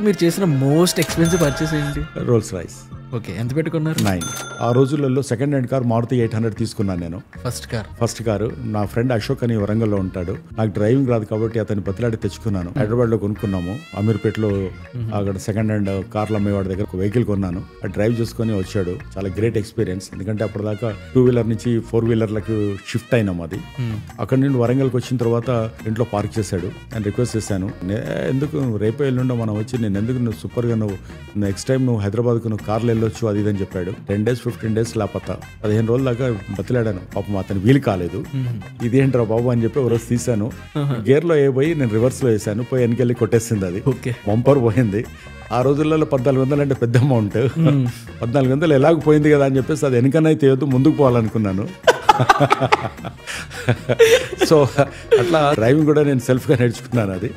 మీరు చేసిన most expensive purchase ఏంటి? Rolls Royce. ఓకే, ఎంత పెట్టుకున్నారు? 9. ఆ రోజులలో సెకండ్ హ్యాండ్ కార్ మారుతి 800 తీసుకున్నాను నేను. ఫస్ట్ కారు నా ఫ్రెండ్ అశోక్ అని వరంగల్లో ఉంటాడు. నాకు డ్రైవింగ్ రాదు కాబట్టి అతని బతిలాడి తెచ్చుకున్నాను. హైదరాబాద్ లో కొనుక్కున్నాము. అమీర్పేటలో అక్కడ సెకండ్ హ్యాండ్ కార్లు అమ్మేవాడి దగ్గర ఒక వెహికల్ కొన్నాను. ఆ డ్రైవ్ చేసుకుని వచ్చాడు. చాలా గ్రేట్ ఎక్స్పీరియన్స్. ఎందుకంటే అప్పటిదాకా 2 వీలర్ నుంచి 4 వీలర్లకు షిఫ్ట్ అయినాం. అది అక్కడ నుండి వరంగల్కి వచ్చిన తర్వాత ఇంట్లో పార్క్ చేశాడు. నేను రిక్వెస్ట్ చేశాను, ఎందుకు రేపు ఎల్లుండో మనం వచ్చి నేను ఎందుకు నువ్వు సూపర్ గా నువ్వు నెక్స్ట్ టైం నువ్వు హైదరాబాద్కు నువ్వు కార్లు వెళ్ళొచ్చు అది ఇదని చెప్పాడు. 10 days 15 days లేకపోతే 15 రోజుల దాకా బతిలాడాను. పాపం అతను వీలు కాలేదు. ఇదేంట్రా బాబు అని చెప్పి ఒక రోజు తీసాను. గేర్ లో పోయి నేను రివర్స్ లో వేసాను. పోయి వెనకెళ్ళి కొట్టేసింది. అది బంపర్ పోయింది. ఆ రోజులలో 1400 అంటే పెద్ద అమౌంట్. 1400 ఎలాగ పోయింది కదా అని చెప్పేసి అది వెనకనైతే తీయొద్దు ముందుకు పోవాలనుకున్నాను. సో అట్లా డ్రైవింగ్ కూడా నేను సెల్ఫ్ గా నేర్చుకున్నాను. అది